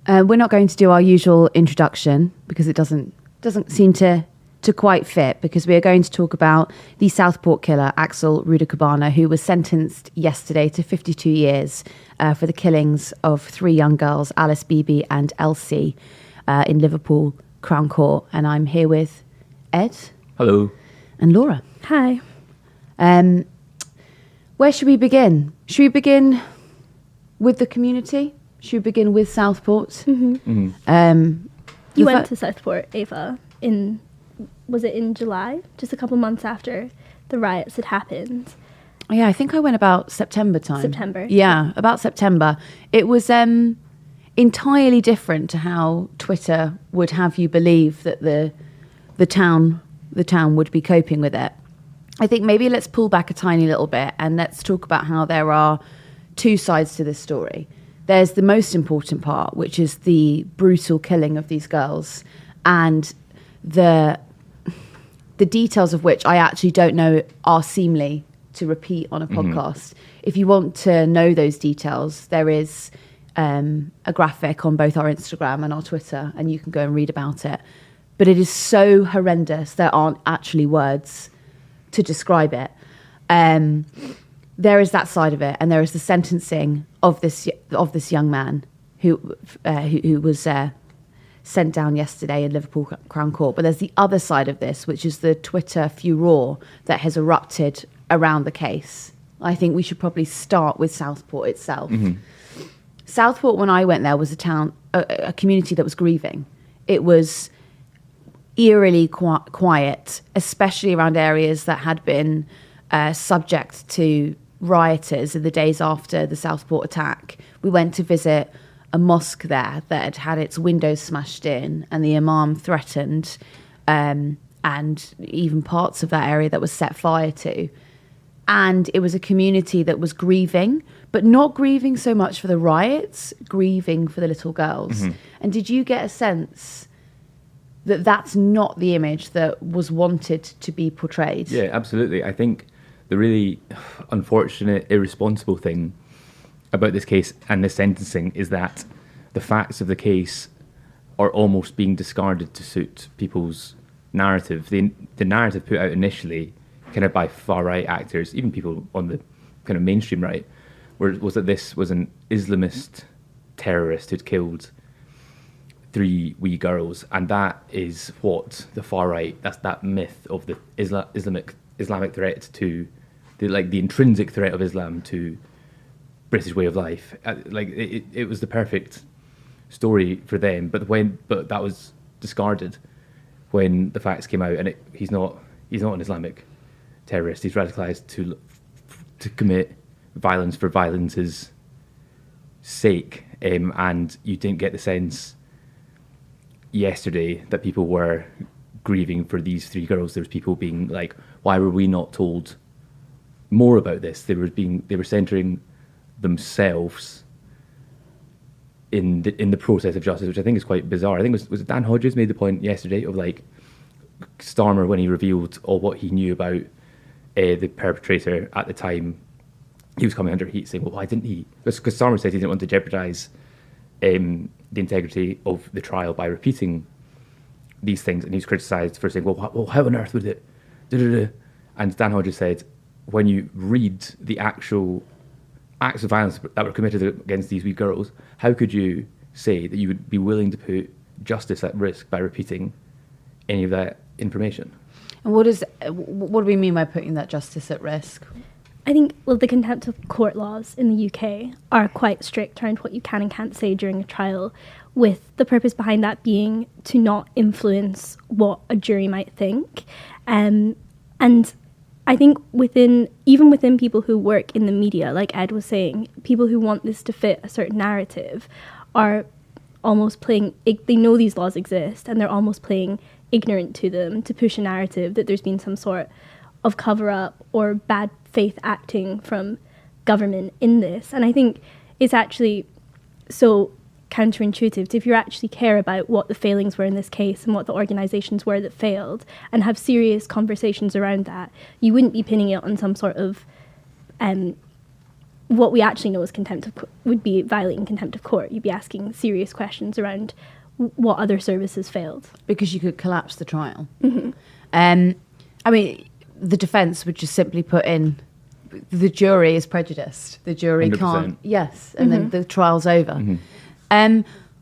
We're not going to do our usual introduction because it doesn't seem to quite fit, because we are going to talk about the Southport killer, Axel Rudakubana, who was sentenced yesterday to 52 years for the killings of 3 young girls, Alice, Bibi and Elsie, in Liverpool Crown Court. And I'm here with Ed. Hello. And Laura. Hi. Where should we begin? Should we begin with the community? Should we begin with Southport? Mm-hmm. Mm-hmm. You went to Southport, Ava, was it in July? Just a couple months after the riots had happened. Yeah, I think I went about September time. September. Yeah, about September. It was entirely different to how Twitter would have you believe that the town would be coping with it. I think maybe let's pull back a tiny little bit and let's talk about how there are 2 sides to this story. There's the most important part, which is the brutal killing of these girls, and the details of which I actually don't know are seemly to repeat on a podcast. If you want to know those details, there is a graphic on both our Instagram and our Twitter, and you can go and read about it. But it is so horrendous, there aren't actually words to describe it. There is that side of it, and there is the sentencing of this young man who was sent down yesterday in Liverpool Crown Court. But there's the other side of this, which is the Twitter furore that has erupted around the case. I think we should probably start with Southport itself. Mm-hmm. Southport, when I went there, was a community that was grieving. It was eerily quiet, especially around areas that had been subject to rioters in the days after the Southport attack. We went to visit a mosque there that had had its windows smashed in and the imam threatened, and even parts of that area that was set fire to. And it was a community that was grieving, but not grieving so much for the riots, grieving for the little girls. Mm-hmm. And did you get a sense that that's not the image that was wanted to be portrayed? Yeah, absolutely. I think the really unfortunate, irresponsible thing about this case and this sentencing is that the facts of the case are almost being discarded to suit people's narrative. The narrative put out initially, kind of by far-right actors, even people on the kind of mainstream right, was that this was an Islamist terrorist who'd killed 3 wee girls, and that is what the far-right, that's that myth of the Islamic threat to, the intrinsic threat of Islam to British way of life. It was the perfect story for them, but that was discarded when the facts came out, and he's not an Islamic terrorist. He's radicalized to commit violence for violence's sake, and you didn't get the sense yesterday that people were grieving for these 3 girls. There was people being like, why were we not told more about this? They were centering themselves in the process of justice, which I think is quite bizarre. I think was it Dan Hodges made the point yesterday of like Starmer, when he revealed all what he knew about the perpetrator at the time, he was coming under heat saying, well, why didn't he? Because Starmer said he didn't want to jeopardise the integrity of the trial by repeating these things, and he was criticised for saying, well, how on earth would it? Da-da-da. And Dan Hodges said, when you read the actual acts of violence that were committed against these wee girls, how could you say that you would be willing to put justice at risk by repeating any of that information? And what do we mean by putting that justice at risk? I think, the contempt of court laws in the UK are quite strict around what you can and can't say during a trial, with the purpose behind that being to not influence what a jury might think. And I think even within people who work in the media, like Ed was saying, people who want this to fit a certain narrative are almost playing, they know these laws exist and they're almost playing ignorant to them to push a narrative that there's been some sort of cover-up or bad faith acting from government in this. And I think it's actually so counterintuitive. If you actually care about what the failings were in this case and what the organisations were that failed and have serious conversations around that, you wouldn't be pinning it on some sort of what we actually know is would be violating contempt of court. You'd be asking serious questions around what other services failed. Because you could collapse the trial. Mm-hmm. I mean, the defence would just simply put in, the jury is prejudiced. The jury 100%. can't. Yes, and then the trial's over. Mm-hmm.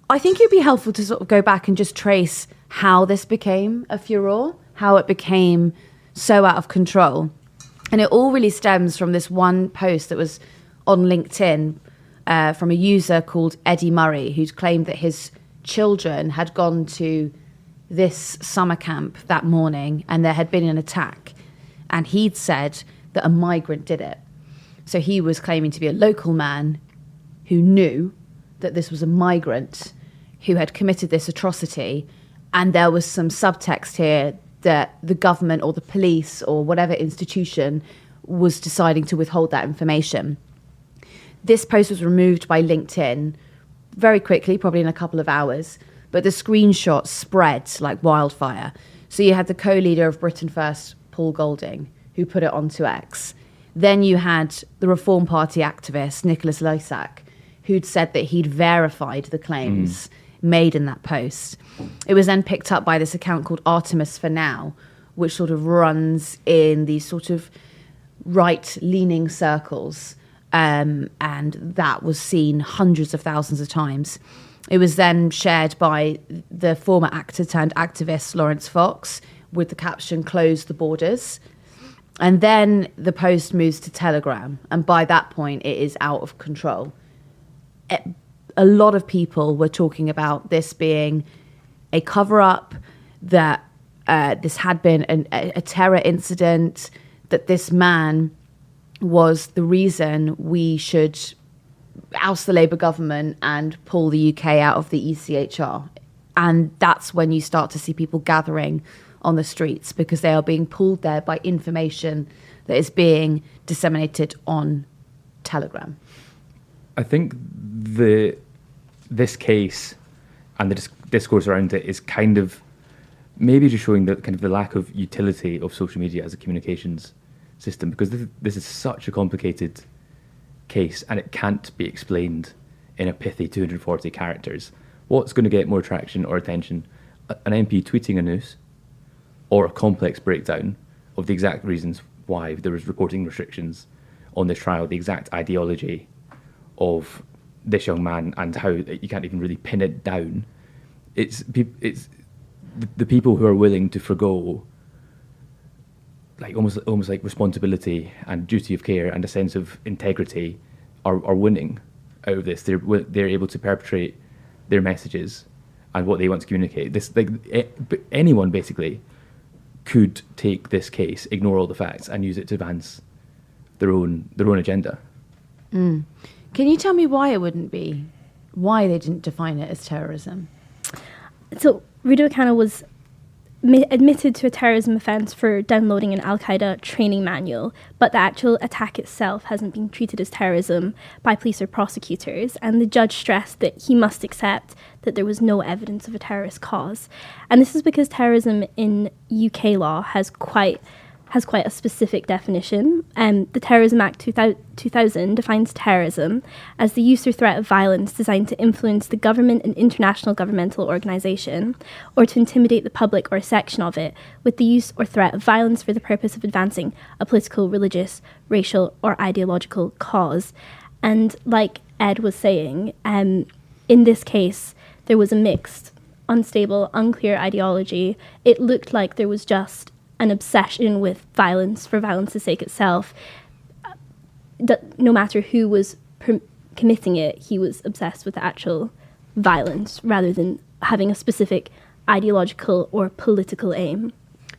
I think it'd be helpful to sort of go back and just trace how this became a furore, how it became so out of control. And it all really stems from this one post that was on LinkedIn from a user called Eddie Murray, who'd claimed that his children had gone to this summer camp that morning and there had been an attack. And he'd said that a migrant did it. So he was claiming to be a local man who knew that this was a migrant who had committed this atrocity. And there was some subtext here that the government or the police or whatever institution was deciding to withhold that information. This post was removed by LinkedIn very quickly, probably in a couple of hours, but the screenshot spread like wildfire. So you had the co-leader of Britain First, Paul Golding, who put it onto X. Then you had the Reform Party activist, Nicholas Lysak, who'd said that he'd verified the claims made in that post. It was then picked up by this account called Artemis for Now, which sort of runs in these sort of right-leaning circles. And that was seen hundreds of thousands of times. It was then shared by the former actor turned activist Lawrence Fox with the caption, "Close the borders." And then the post moves to Telegram. And by that point, it is out of control. A lot of people were talking about this being a cover-up, that this had been a terror incident, that this man was the reason we should oust the Labour government and pull the UK out of the ECHR. And that's when you start to see people gathering on the streets because they are being pulled there by information that is being disseminated on Telegram. I think this case and the discourse around it is kind of maybe just showing the lack of utility of social media as a communications system, because this is such a complicated case and it can't be explained in a pithy 240 characters. What's going to get more traction or attention? An MP tweeting a news or a complex breakdown of the exact reasons why there was reporting restrictions on this trial, the exact ideology of this young man and how you can't even really pin it down. It's the people who are willing to forgo like almost like responsibility and duty of care and a sense of integrity are winning out of this. They're able to perpetrate their messages and what they want to communicate. This anyone basically could take this case, ignore all the facts, and use it to advance their own agenda. Can you tell me why they didn't define it as terrorism? So Rudakubana was admitted to a terrorism offence for downloading an Al-Qaeda training manual, but the actual attack itself hasn't been treated as terrorism by police or prosecutors, and the judge stressed that he must accept that there was no evidence of a terrorist cause. And this is because terrorism in UK law has quite a specific definition. The Terrorism Act 2000 defines terrorism as the use or threat of violence designed to influence the government and international governmental organisation, or to intimidate the public or a section of it with the use or threat of violence for the purpose of advancing a political, religious, racial or ideological cause. And like Ed was saying, in this case, there was a mixed, unstable, unclear ideology. It looked like there was just an obsession with violence for violence's sake itself. No matter who was committing it, he was obsessed with the actual violence rather than having a specific ideological or political aim.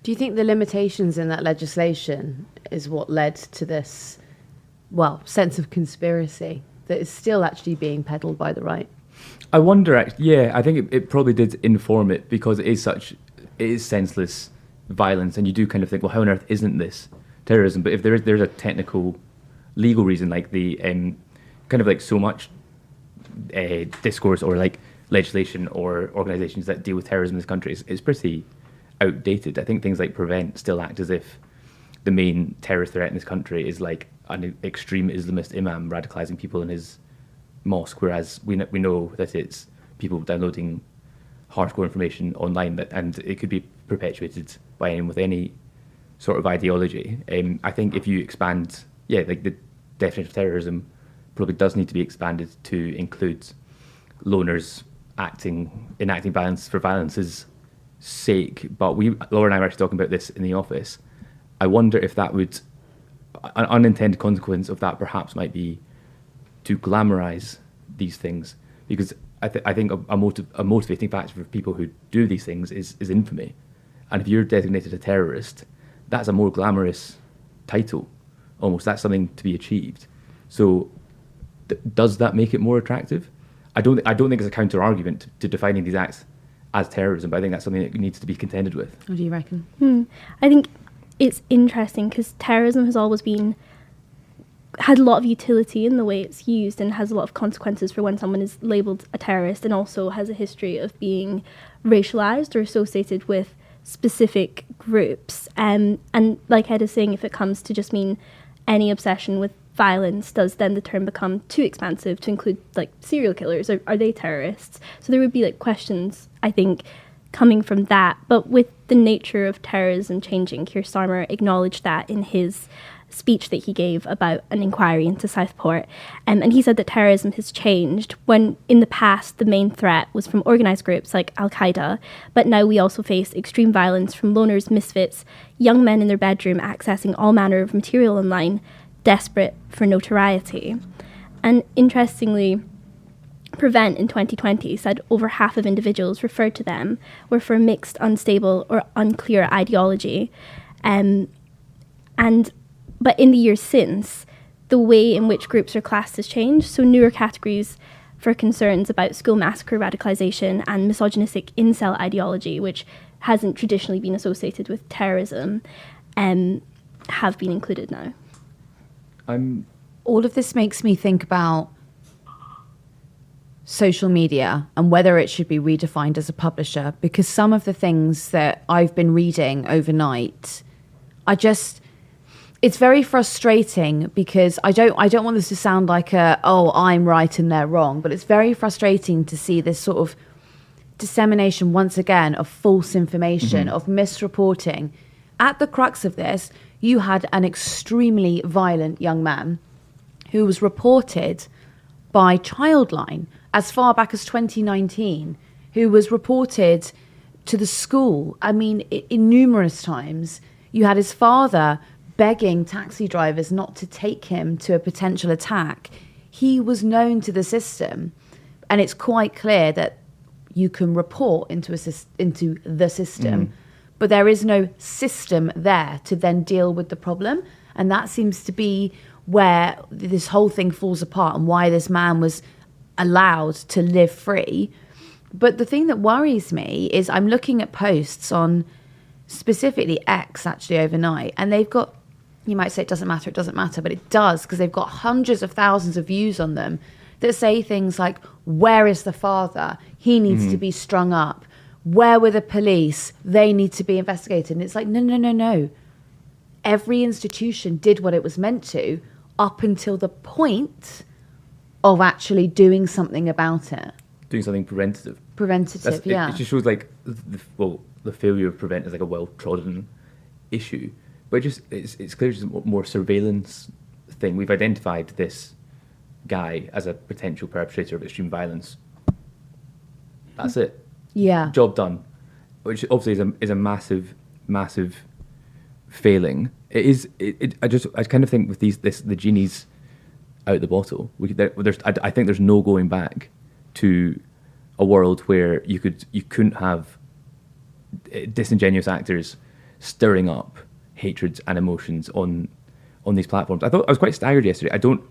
Do you think the limitations in that legislation is what led to this, sense of conspiracy that is still actually being peddled by the right? I wonder, I think it probably did inform it, because it is senseless violence, and you do kind of think, well, how on earth isn't this terrorism? But if there's a technical, legal reason, like the kind of like so much discourse or like legislation or organisations that deal with terrorism in this country is pretty outdated. I think things like Prevent still act as if the main terrorist threat in this country is like an extreme Islamist imam radicalizing people in his mosque, whereas we know that it's people downloading hardcore information online, and it could be perpetuated by anyone with any sort of ideology. I think if you expand, like the definition of terrorism probably does need to be expanded to include loners enacting violence for violence sake. But Laura and I were actually talking about this in the office. I wonder if that would, an unintended consequence of that perhaps might be to glamorize these things, because I think a motivating factor for people who do these things is infamy. And if you're designated a terrorist, that's a more glamorous title, almost. That's something to be achieved. So does that make it more attractive? I don't think it's a counter argument to defining these acts as terrorism, but I think that's something that needs to be contended with. What do you reckon? I think it's interesting because terrorism has always had a lot of utility in the way it's used, and has a lot of consequences for when someone is labelled a terrorist, and also has a history of being racialised or associated with specific groups. And like Ed is saying, if it comes to just mean any obsession with violence, does then the term become too expansive to include like serial killers? Are they terrorists? So there would be like questions, I think, coming from that. But with the nature of terrorism changing, Keir Starmer acknowledged that in his speech that he gave about an inquiry into Southport. And he said that terrorism has changed, when in the past the main threat was from organised groups like Al-Qaeda, but now we also face extreme violence from loners, misfits, young men in their bedroom accessing all manner of material online, desperate for notoriety. And interestingly, Prevent in 2020 said over half of individuals referred to them were for mixed, unstable or unclear ideology. But in the years since, the way in which groups are classed has changed. So newer categories for concerns about school massacre radicalisation and misogynistic incel ideology, which hasn't traditionally been associated with terrorism, have been included now. All of this makes me think about social media and whether it should be redefined as a publisher, because some of the things that I've been reading overnight, it's very frustrating, because I don't want this to sound like I'm right and they're wrong, but it's very frustrating to see this sort of dissemination once again of false information, of misreporting. At the crux of this, you had an extremely violent young man who was reported by Childline as far back as 2019, who was reported to the school, in numerous times. You had his father begging taxi drivers not to take him to a potential attack. He was known to the system, and it's quite clear that you can report into the system, but there is no system there to then deal with the problem. And that seems to be where this whole thing falls apart, and why this man was allowed to live free. But the thing that worries me is I'm looking at posts on specifically X actually overnight, and they've got, you might say it doesn't matter, but it does, because they've got hundreds of thousands of views on them that say things like, where is the father? He needs to be strung up. Where were the police? They need to be investigated. And it's like, no. Every institution did what it was meant to up until the point of actually doing something about it. Doing something preventative. Yeah. It just shows like, the failure of Prevent is like a well-trodden issue. But it's clear it's a more surveillance thing. We've identified this guy as a potential perpetrator of extreme violence. That's it. Yeah. Job done. Which obviously is a massive, massive failing. It is. I kind of think with the genie's out the bottle. I think there's no going back to a world where you couldn't have disingenuous actors stirring up hatreds and emotions on these platforms. I was quite staggered yesterday. I don't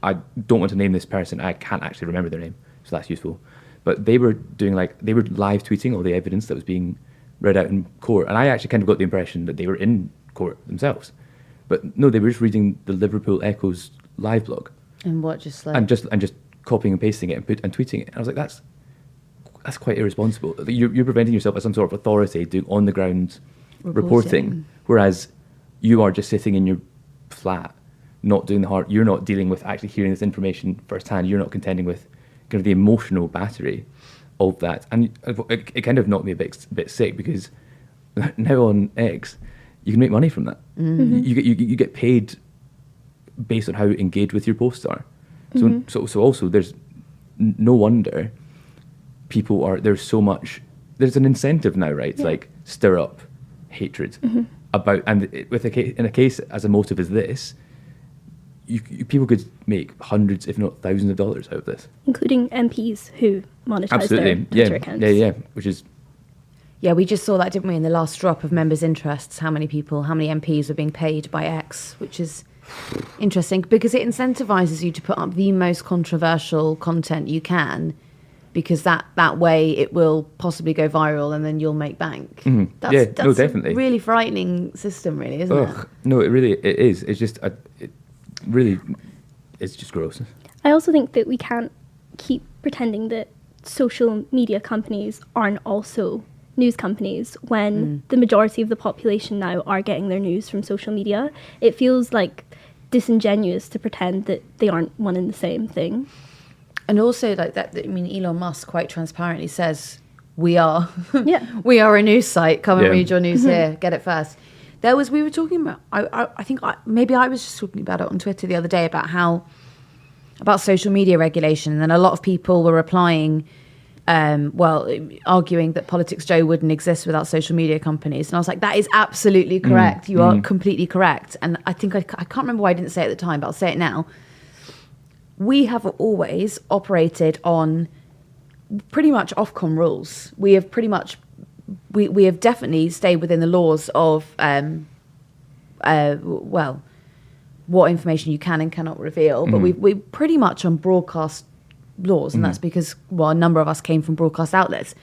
want to name this person. I can't actually remember their name, so that's useful. But they were live tweeting all the evidence that was being read out in court, and I actually kind of got the impression that they were in court themselves. But no, they were just reading the Liverpool Echo's live blog. And what, just like... And just copying and pasting it and tweeting it. And I was like, that's quite irresponsible. You're preventing yourself as some sort of authority doing on-the-ground reporting, whereas you are just sitting in your flat, not doing the hard. You're not dealing with actually hearing this information firsthand. You're not contending with kind of the emotional battery of that, and it kind of knocked me a bit sick, because now on X, you can make money from that. Mm-hmm. You get paid based on how engaged with your posts are. So also there's no wonder people are, there's an incentive now, right? It's like stir up hatred about, and in a case as a motive as this, people could make hundreds, if not thousands of dollars out of this. Including MPs who monetize their Twitter accounts. Yeah, which is... Yeah, we just saw that, didn't we, in the last drop of members' interests, how many MPs were being paid by X, which is interesting, because it incentivizes you to put up the most controversial content you can, because that way it will possibly go viral and then you'll make bank. Mm-hmm. That's definitely. A really frightening system, really, isn't it? No, it is. It's just... it's just gross. I also think that we can't keep pretending that social media companies aren't also news companies when the majority of the population now are getting their news from social media. It feels like disingenuous to pretend that they aren't one and the same thing. And also, like that, I mean, Elon Musk quite transparently says, we are we are a news site. Come and read your news here. Get it first. We were talking about, I think maybe I was just talking about it on Twitter the other day about social media regulation. And then a lot of people were replying, arguing that PoliticsJOE wouldn't exist without social media companies. And I was like, that is absolutely correct. You are completely correct. And I think I can't remember why I didn't say it at the time, but I'll say it now. We have always operated on pretty much Ofcom rules. We have pretty much... We have definitely stayed within the laws of, what information you can and cannot reveal. But we're pretty much on broadcast laws, and that's because, a number of us came from broadcast outlets.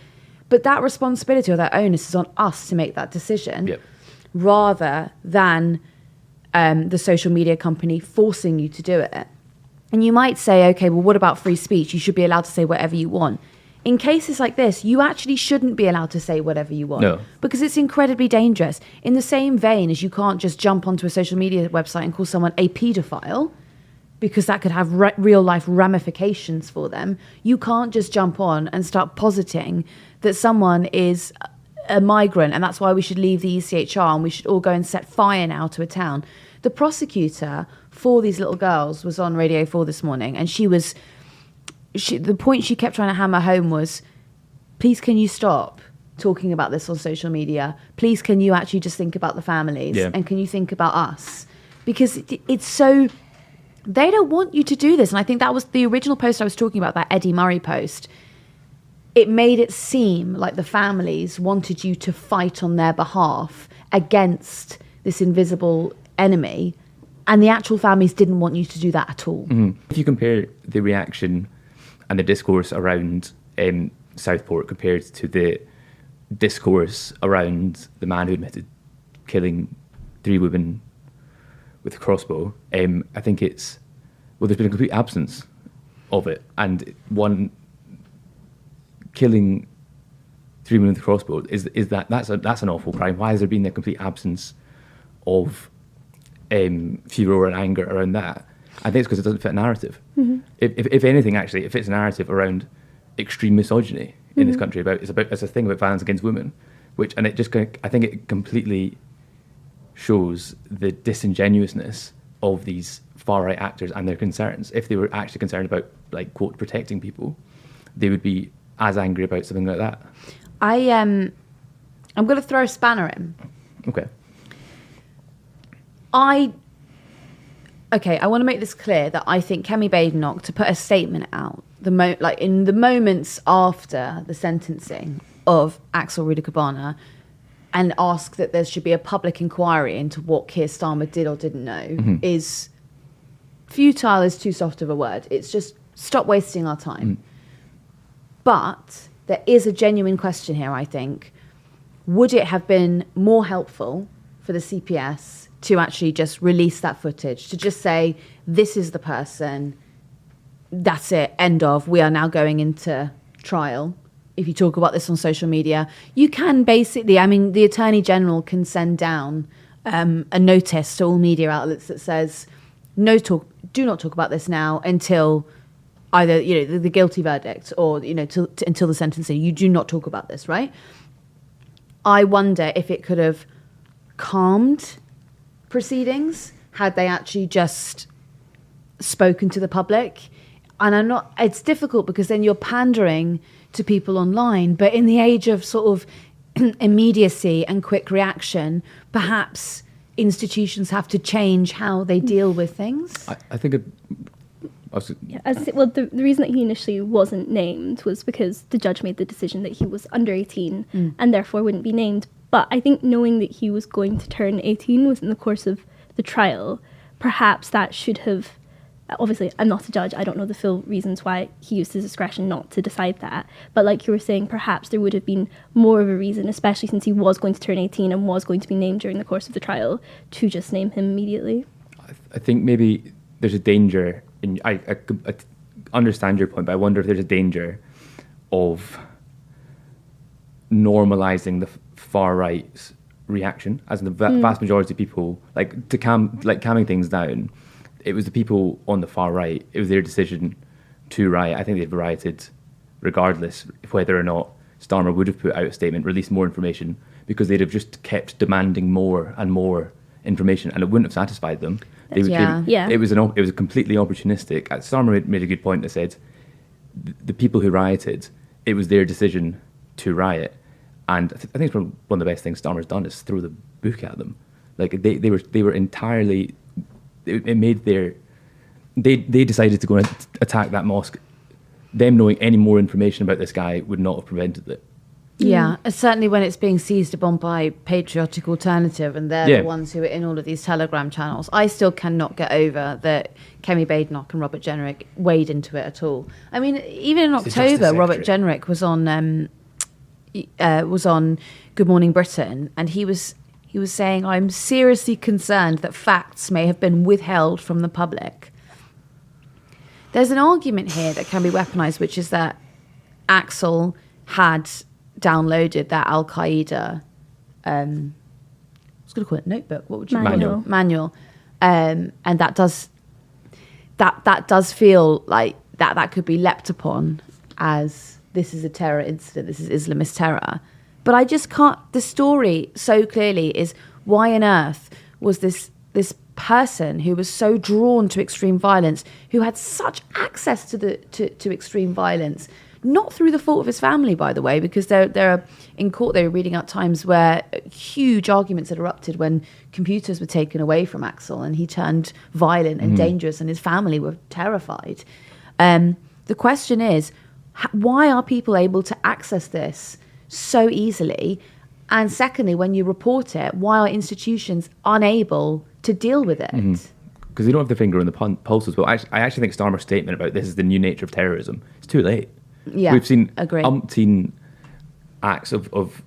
But that responsibility or that onus is on us to make that decision, rather than the social media company forcing you to do it. And you might say, okay, well, what about free speech? You should be allowed to say whatever you want. In cases like this, you actually shouldn't be allowed to say whatever you want, because it's incredibly dangerous. In the same vein as you can't just jump onto a social media website and call someone a paedophile, because that could have real life ramifications for them. You can't just jump on and start positing that someone is a migrant and that's why we should leave the ECHR and we should all go and set fire now to a town. The prosecutor for these little girls was on Radio 4 this morning, and the point she kept trying to hammer home was, please can you stop talking about this on social media? Please can you actually just think about the families? And can you think about us? Because it's so... They don't want you to do this. And I think that was the original post I was talking about, that Eddie Murray post. It made it seem like the families wanted you to fight on their behalf against this invisible enemy. And the actual families didn't want you to do that at all. If you compare the reaction and the discourse around Southport compared to the discourse around the man who admitted killing 3 women with a crossbow, I think there's been a complete absence of it. And one killing 3 women with a crossbow that's an awful crime. Why has there been a complete absence of furor and anger around that? I think it's because it doesn't fit a narrative. If anything, actually, it fits a narrative around extreme misogyny in this country. It's a thing about violence against women, I think it completely shows the disingenuousness of these far right actors and their concerns. If they were actually concerned about, like, quote, protecting people, they would be as angry about something like that. I'm going to throw a spanner in. Okay. I want to make this clear that I think Kemi Badenoch, to put a statement out, in the moments after the sentencing of Axel Rudakubana, and ask that there should be a public inquiry into what Keir Starmer did or didn't know, is futile, is too soft of a word. It's just stop wasting our time. But there is a genuine question here, I think. Would it have been more helpful for the CPS to actually just release that footage, to just say, this is the person, that's it, end of, we are now going into trial? If you talk about this on social media, you can basically, the Attorney General can send down a notice to all media outlets that says, do not talk about this now until either, the guilty verdict or, until the sentencing. You do not talk about this, right? I wonder if it could have calmed proceedings had they actually just spoken to the public. And it's difficult because then you're pandering to people online, but in the age of sort of immediacy and quick reaction, perhaps institutions have to change how they deal with things. I think the reason that he initially wasn't named was because the judge made the decision that he was under 18 and therefore wouldn't be named. But I think knowing that he was going to turn 18 within the course of the trial, perhaps that should have... Obviously, I'm not a judge. I don't know the full reasons why he used his discretion not to decide that. But like you were saying, perhaps there would have been more of a reason, especially since he was going to turn 18 and was going to be named during the course of the trial, to just name him immediately. I think maybe there's a danger, I understand your point, but I wonder if there's a danger of normalising the far right's reaction, as in the vast majority of people, calming things down. It was the people on the far right, it was their decision to riot. I think they've rioted regardless of whether or not Starmer would have put out a statement, released more information, because they'd have just kept demanding more and more information, and it wouldn't have satisfied them. It was completely opportunistic. Starmer made a good point that said the people who rioted, it was their decision to riot. And I think it's one of the best things Starmer's done is throw the book at them. Like they were entirely... It made they decided to go and attack that mosque. Them knowing any more information about this guy would not have prevented it. Yeah, certainly when it's being seized upon by Patriotic Alternative, and they're the ones who are in all of these Telegram channels. I still cannot get over that Kemi Badenoch and Robert Jenrick wade into it at all. I mean, even in October, Robert Jenrick was on Good Morning Britain, and he was saying, I'm seriously concerned that facts may have been withheld from the public. There's an argument here that can be weaponized, which is that Axel had downloaded that Al-Qaeda, I was going to call it notebook, what would you call it? Manual. And that does feel like that could be leapt upon as this is a terror incident, this is Islamist terror. But I just can't... The story so clearly is why on earth was this person who was so drawn to extreme violence, who had such access to extreme violence, not through the fault of his family, by the way, because they're in court, they were reading out times where huge arguments had erupted when computers were taken away from Axel and he turned violent and dangerous and his family were terrified. The question is, why are people able to access this so easily? And secondly, when you report it, why are institutions unable to deal with it? Because they don't have their finger on the pulse as well. I actually think Starmer's statement about this is the new nature of terrorism. It's too late. Yeah, we've seen agree. Umpteen acts of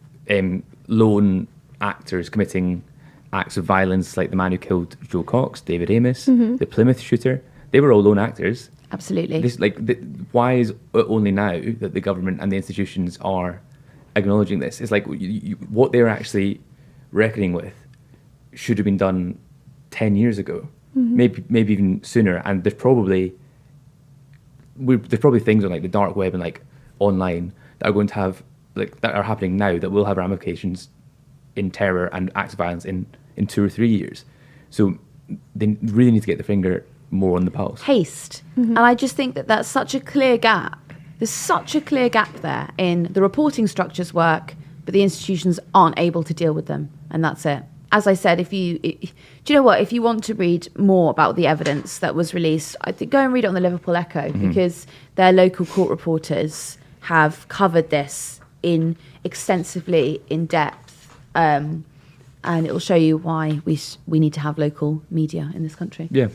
lone actors committing acts of violence, like the man who killed Joe Cox, David Amos, the Plymouth shooter. They were all lone actors. Absolutely. Why is it only now that the government and the institutions are acknowledging this? It's like what they're actually reckoning with should have been done 10 years ago, maybe even sooner. And there's probably things on like the dark web and like online that are going to have that are happening now that will have ramifications in terror and acts of violence in 2 or 3 years. So they really need to get their finger more on the pulse. Haste. And I just think that that's such a clear gap. There's such a clear gap there in the reporting structures work, but the institutions aren't able to deal with them. And that's it. As I said, do you know what? If you want to read more about the evidence that was released, I think go and read it on the Liverpool Echo, because their local court reporters have covered this extensively in depth. And it will show you why we need to have local media in this country. Yeah.